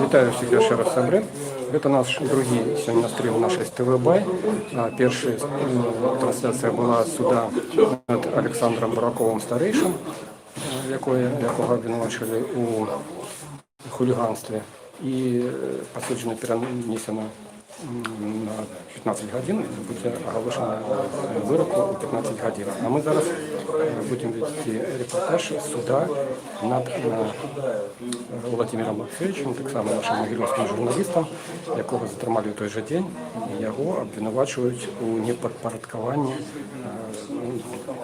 Вітаю всіх ще раз Самбрин. Это наш другий сьогодні стрім нашої ТВ-бай. Перша трансляція була суда над Олександром Бараковим старейшим, якого обвинувачили у хуліганстві. І посудження перенесено на 15 годин, буде оголошено вироку у 15 годин. А ми зараз будемо вести репортаж суда над Володимиром Лапцевичем, так само нашим могилівським журналістом, якого затримали у той же день, і його обвинувачують у непідпорядкуванні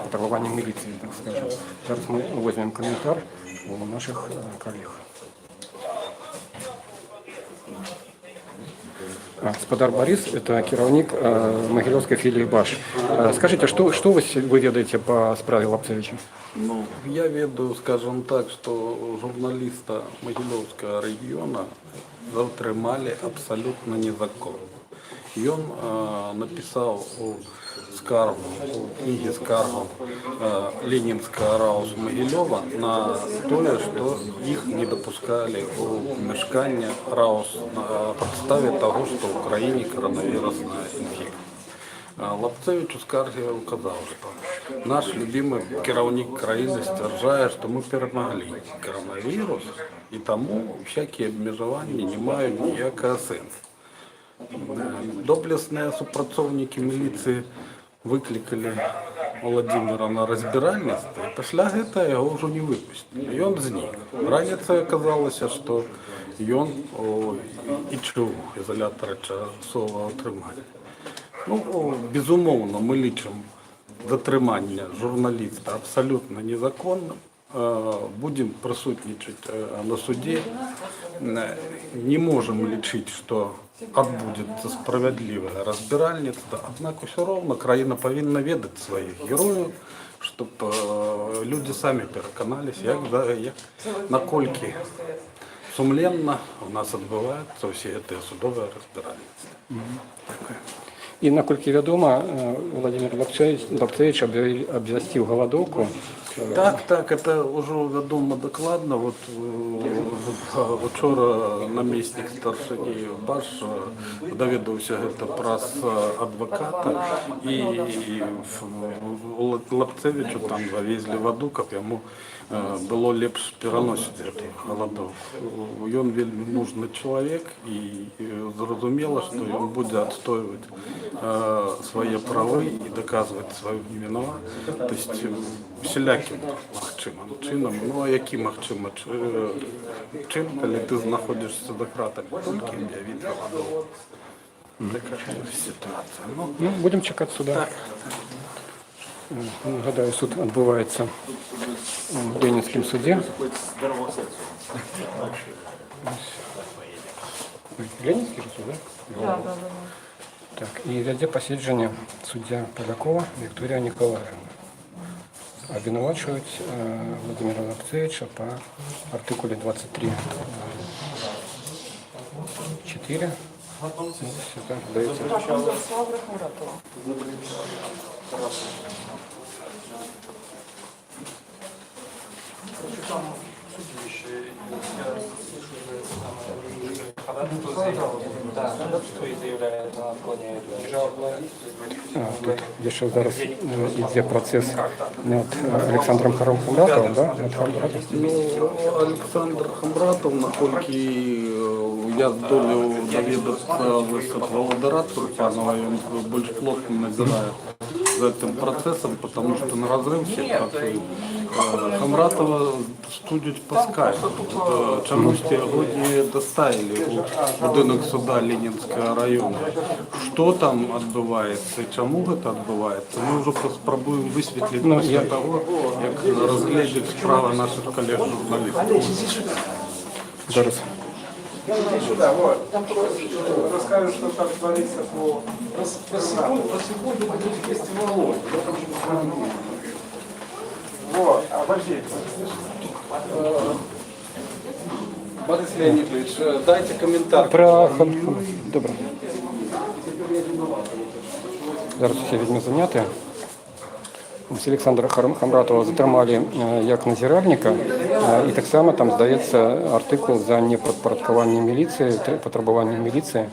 патрулюванні міліції, так скажемо. Зараз ми візьмемо коментар у наших колег. Господар Борис, это керівник Могилевской филии БАШ. Скажите, что вы ведаете по справе Лапцевича? Ну, я ведаю, скажем так, что журналиста Могилевского региона затримали абсолютно незаконно. И он написал скаргу, книги скаргу Ленинского РАУС Могилева на то, что их не допускали у мешкания РАУС на подставе того, что в Украине коронавирусная инфекция. Лапцевич у скарги указал, что наш любимый керівник країни стверджає, що ми перемогли коронавірус, і тому всякі обмежування не мають ніякого сенсу. Доблесні супрацовники міліції викликали Володимира на розбиральництво, і після цього його вже не випустили. І він зник. Раніше оказалося, що він і чув ізолятора часового тримання. Ну, безумовно, ми лічимо затримання журналіста абсолютно незаконним. Будем присутствовать на суде. Не можем лечить, что отбудется справедливое разбиральництво. Однако все равно країна повинна ведать своих героев, чтобы люди сами переконалися, накольки сумленно у нас відбувається всі ці судові розбиральництва. І, наскільки відомо, Володимир Лапцевич обвестив голодовку. Так, это уже відомо докладно. Вот вчора намісник старшини БАШ довідався праз адвоката, і Лапцевичу там завезли воду, як йому було легше переносити цю голодовку. Він вельми нужний чоловік, і зрозуміло, що він буде відстоювати свої права і доказувати свою невинуватість. Тобто всіляким махчимим чином, ну а яким махчимим чином, коли ти знаходишся за кратами, тільки об'явити голодовку. Така ситуація. Ну, будемо чекати суда. Так. Гадаю, суд відбувається в Ленінському суді. Ленінський суд, так? Да. Так, і веде посідження суддя Полякова Вікторія Ніколаївна. Обвинувачують Володимира Лапцевича по артикулі 23.4. Тут ще зараз йде процес над Олександром Хамбратовим, так? Ну, Олександр Хамбратов, наскільки я здолів довідатися від Володимира Турпанова, він більш плотно надзирає за цим процесом, тому що на розрив всіх працює. Хамбратова судять по скайпу. Чомусь його не доставили у будинок суда Ленінського району. Що там відбувається і чому це відбувається, ми вже спробуємо висвітлити після того, як розглядять справи наших колег-журналістів. Зараз. Сюда, вот. Расскажешь, что там творится по секунду будет фестиваль. Вот, обождите. Борис Леонидович, дайте коментар. Добре. Зараз всі візьми заняти. Олександра Хамбратова затримали як назиральника І так само там здається артикул за непідпорядкування міліції, потребування міліції.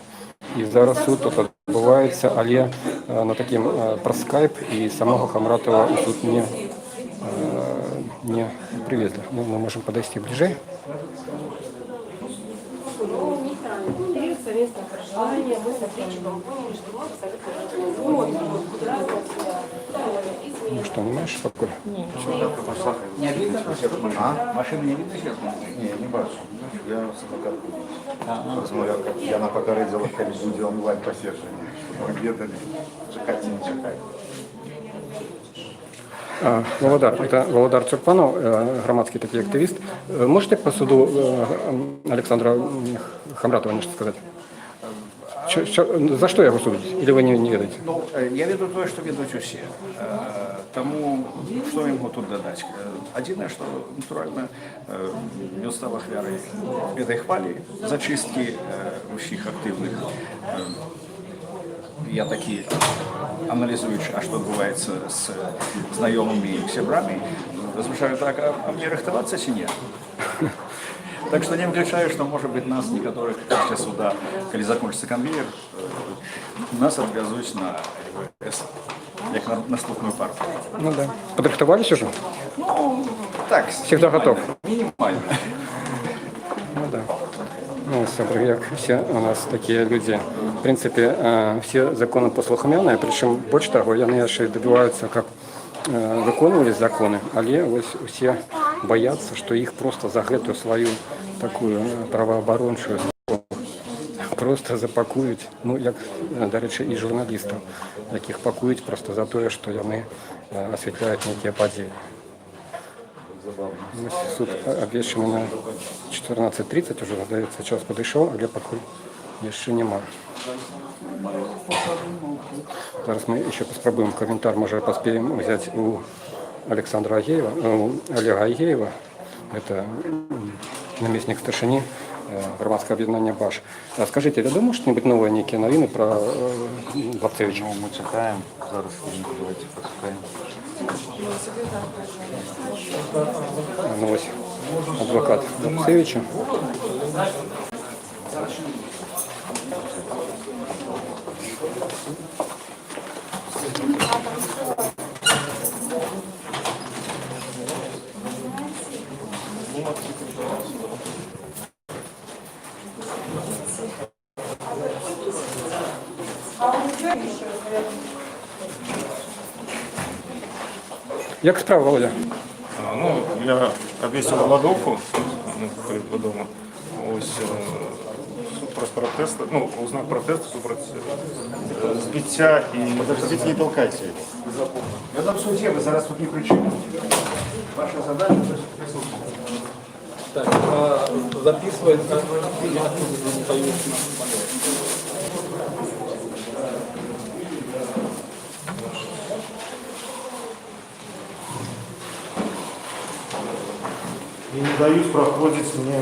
І зараз суд тут відбувається, але на таким про скайп і самого Хамратова у суд не привезли. Ну, мы можем подойти ближе. Совместное проживание, мы с ответчиком поняли, что мы абсолютно Ну что, не знаешь, какой? Не видно сейчас? А? Машины не видно сейчас? Не, не бачу. Я с адвокатом розмовляв, я на попередила буде онлайн посвідчення, щоб ми об'єднали, чекати не чекати. Володар, это Володар Цурпанов, громадский такий активист. Можете по суду Александра Хамратова nešto сказать? За что его судить? Или вы не ведаете? Ну, я веду те, що ведуть усі. Тому, що йому тут додати? Єдине, що, натурально, він став ахвярою цієї хвалі, зачистки усіх активних. Я такі, аналізуючи, а що відбувається з знайомими і сябрами, розмішаю так, а мені рихтуватися чи ні? Так что не выключаю, что, может быть, нас, некоторых после суда, когда закончится конвейер, нас отвязывают на ЛВС, как на наступную партию. Ну да. Подрихтовались уже? Ну, так, Всегда готов? Минимально. Ну да. Ну, як все у нас такие люди. В принципе, все законы послухмяные, причем больше того, вони ще добиваються, как виконували закони, але ось усі бояться, що їх просто за гэту свою таку правооборончу просто запакують, ну, як, до речі, і журналістів, яких пакують просто за те, що вони освітляють які події. Ось суд обвішений на 14:30, уже, здається, час підійшов, але поки ще немає. Зараз ми ще спробуємо коментар, може поспіємо взяти у Александра Агеева, у Олега Агеева, это наместник старшини громадского объединения БАШ. Скажите, відомо що-нибудь нове, які новини про Лапцевича? Ну, ми чекаємо, зараз давайте послухаємо. Ну, ось адвокат Лапцевича. Як справа, Володя? Ну, я обвісив голодовку перед додому. Ось супротив протесту, ну, у знак протесту супротив збиття і... Подождите, не толкайте его. Я там в суде, вы зараз тут не причина. Ваша задача – присутствовать. Так, записывается. И не дают проходить мне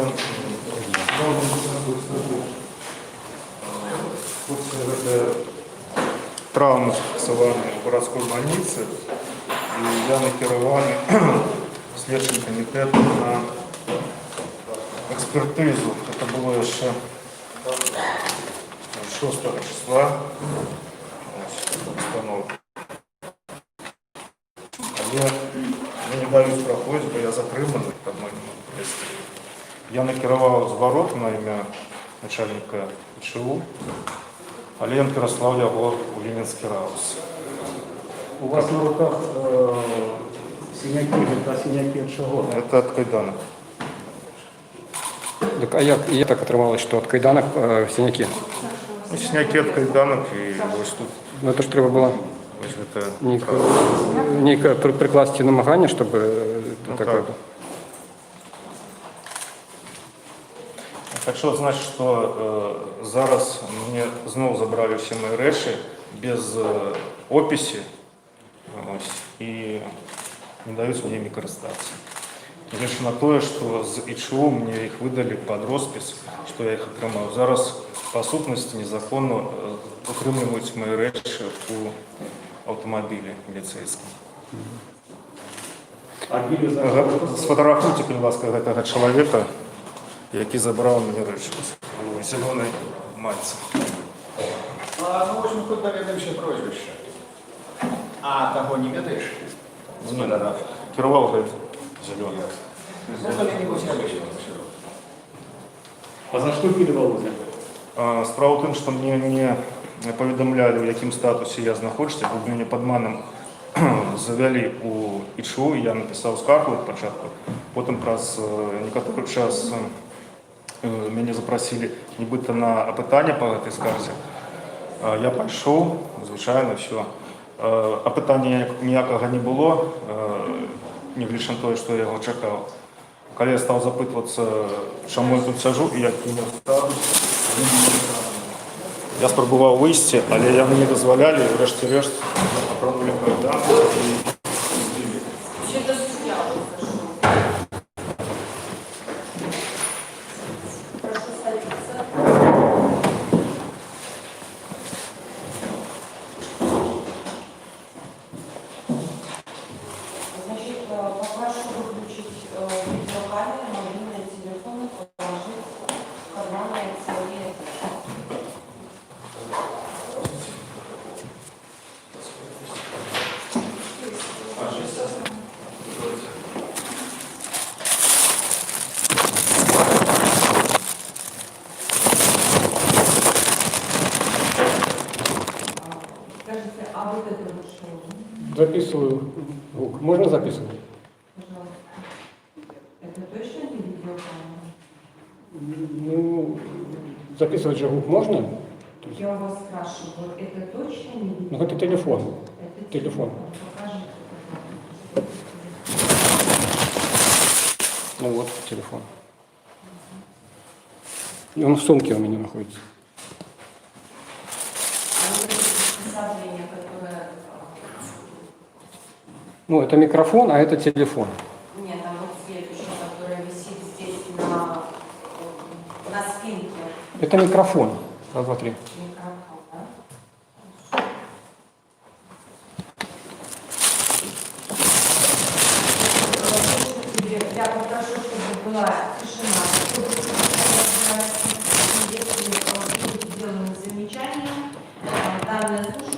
травмы фиксованы в городской больнице. И я накерованный следственный комитет на экспертизу. Это было еще 6 числа. Установка. Я не даюсь проходить, бо я затриманий під моїм арестом. Я накерував зворот на ім'я начальника ЧУ, але я переслав його у Вінницький РАУС. У вас на руках синяки, это синяки от чого? Це від кайданок. Так, а як так отрималось, що від кайданок синяки? Ну, синяки від кайданок і ось тут. Ну, це ж треба було Ось це. не прикласти намагання, щоб Ну, таке. так. Так що, значить, що зараз мені знову забрали всі мої речі без описі. Ось, і не дають мені ними користатися. Лише на те, що з ІЧУ мені їх видали під розпис, що я їх отримав. Зараз, по сутності, незаконно отримують мої речі у автомобілі міліцейському. А біля за Сфотографуйте, будь ласка, этого чоловіка, який забрав мені речі. У зеленій майці. А, ну, в общем, тут доведаємося прозвище. А того не ведаєш? З фотографії. Керував, говорить, зелений. Ну, коли-небудь я вийшов. А за що били Володя? Справа в тому, що мені не повідомляли, в якому статусі я знаходжуся, бо мені підманом завели у ІЧУ, я написав скаргу спочатку, потім раз некоторий час мене запросили нібито на опитання по цій скарзі. Я пішов, звичайно, все. Опитання ніякого не було, не глядячи на те, що я його чекав. Коли я став запитуватися, чому я тут сиджу і який я статус, я спробував вийти, але я мені дозволяли, врешті-решт, направили передати і звільнили. Ще до суддя зайшов. Прошу садиться. Значит, попрошу выключить видеокамеру, мобильные телефоны, положить в карманы свои. Скажите, а вот это вот что? Записываю звук. Можно записывать? Пожалуйста. Это точно не видеокамера? Ну, записывать же звук можно? Я у вас спрашиваю, это точно не видеокамера? Ну, это телефон. Это Телефон. Покажите. Ну вот, телефон. И он в сумке у меня находится. А вот это приспособление, которое... Ну, это микрофон, а это телефон. Нет, там вот следующее, которое висит здесь на спинке. Это микрофон. Раз, два, три. Микрофон, да? Я попрошу, чтобы была